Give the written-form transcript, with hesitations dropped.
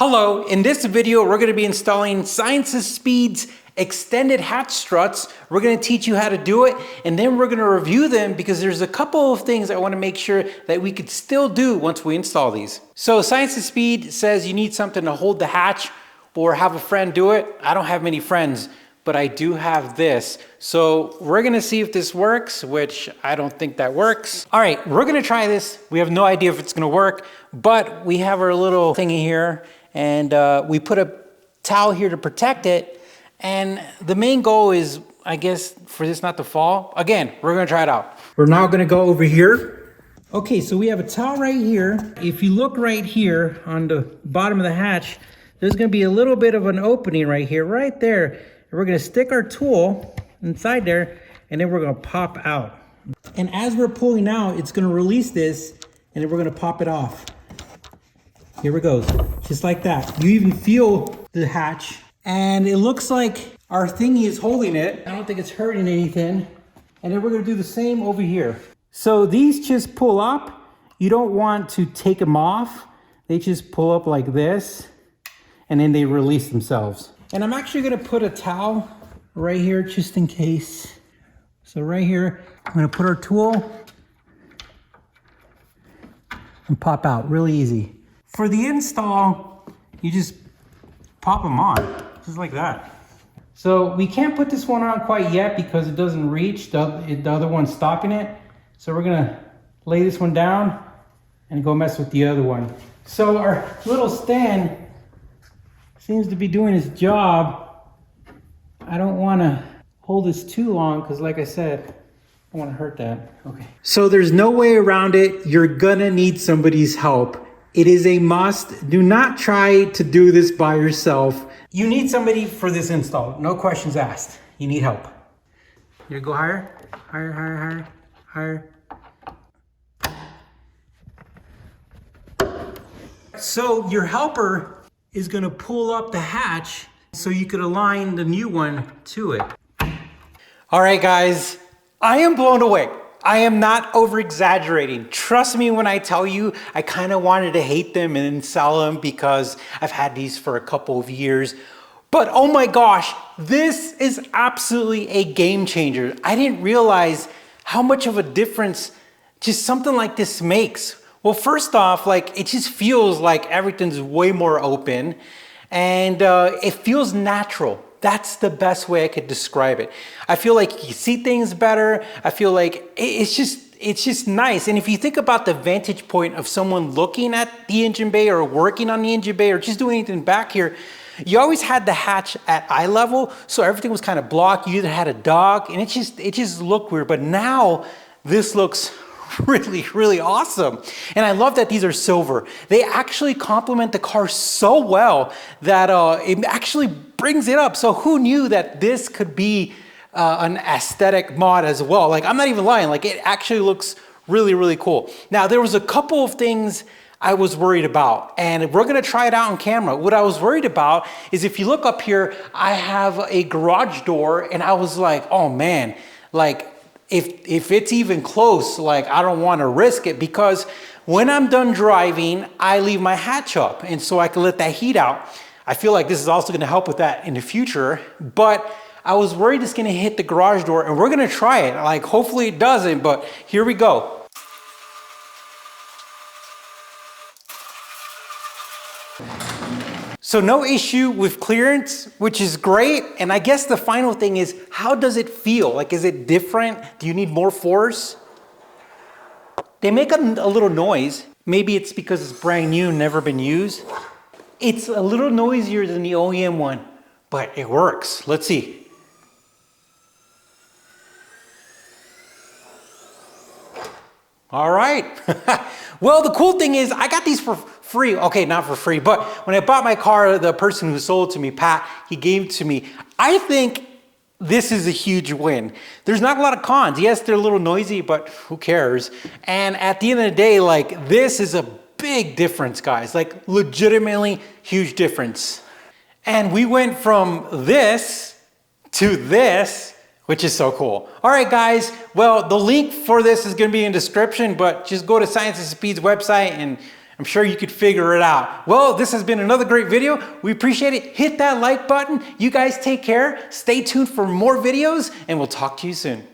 Hello, in this video, we're gonna be installing Science Speed's extended hatch struts. We're gonna teach you how to do it, and then we're gonna review them because there's a couple of things I wanna make sure that we could still do once we install these. So Science Speed says you need something to hold the hatch or have a friend do it. I don't have many friends, but I do have this. So we're gonna see if this works, which I don't think that works. All right, we're gonna try this. We have no idea if it's gonna work, but we have our little thingy here, and we put a towel here to protect it. And the main goal is, I guess, for this not to fall. Again, we're gonna try it out. We're now gonna go over here. Okay, so we have a towel right here. If you look right here on the bottom of the hatch, there's gonna be a little bit of an opening right here, right there. And we're gonna stick our tool inside there, and then we're gonna pop out. And as we're pulling out, it's gonna release this, and then we're gonna pop it off. Here it goes, just like that. You even feel the hatch, and it looks like our thingy is holding it. I don't think it's hurting anything. And then we're gonna do the same over here. So these just pull up. You don't want to take them off. They just pull up like this, and then they release themselves. And I'm actually gonna put a towel right here just in case. So right here, I'm gonna put our tool and pop out, really easy. For the install, you just pop them on, just like that. So we can't put this one on quite yet because it doesn't reach, the other one's stopping it. So we're gonna lay this one down and go mess with the other one. So our little stand seems to be doing its job. I don't wanna hold this too long because like I said, I don't wanna hurt that. Okay. So there's no way around it. You're gonna need somebody's help. It is a must. Do not try to do this by yourself. You need somebody for this install. No questions asked. You need help. Here, go higher, higher, higher, higher, higher. So your helper is gonna pull up the hatch so you could align the new one to it. All right, guys, I am blown away. I am not over exaggerating. Trust me when I tell you, I kind of wanted to hate them and then sell them because I've had these for a couple of years. But oh my gosh, this is absolutely a game changer. I didn't realize how much of a difference just something like this makes. Well, first off, like it just feels like everything's way more open, and it feels natural. That's the best way I could describe it. I feel like you see things better. I feel like it's just nice. And if you think about the vantage point of someone looking at the engine bay or working on the engine bay or just doing anything back here, you always had the hatch at eye level, so everything was kind of blocked. You either had a dog, and it just looked weird. But now this looks really, really awesome. And I love that these are silver. They actually complement the car so well that it actually brings it up. So who knew that this could be an aesthetic mod as well? Like, I'm not even lying. Like, it actually looks really, really cool. Now, there was a couple of things I was worried about, and we're gonna try it out on camera. What I was worried about is if you look up here, I have a garage door, and I was like, oh man, like, if it's even close, like I don't want to risk it because when I'm done driving, I leave my hatch up and so I can let that heat out. I feel like this is also going to help with that in the future, but I was worried it's going to hit the garage door, and we're going to try it. Like hopefully it doesn't, but here we go. So no issue with clearance, which is great. And I guess the final thing is, how does it feel? Like, is it different? Do you need more force? They make a little noise. Maybe it's because it's brand new, never been used. It's a little noisier than the OEM one, but it works. Let's see. All right. Well, the cool thing is I got these for free. Okay, not for free, but when I bought my car, the person who sold it to me, Pat, he gave it to me. I think this is a huge win. There's not a lot of cons. Yes, they're a little noisy, but who cares? And at the end of the day, like this is a big difference, guys, like legitimately huge difference. And we went from this to this, which is so cool. All right, guys. Well, the link for this is going to be in the description, but just go to Science Speed's website and I'm sure you could figure it out. Well, this has been another great video. We appreciate it. Hit that like button. You guys take care. Stay tuned for more videos, and we'll talk to you soon.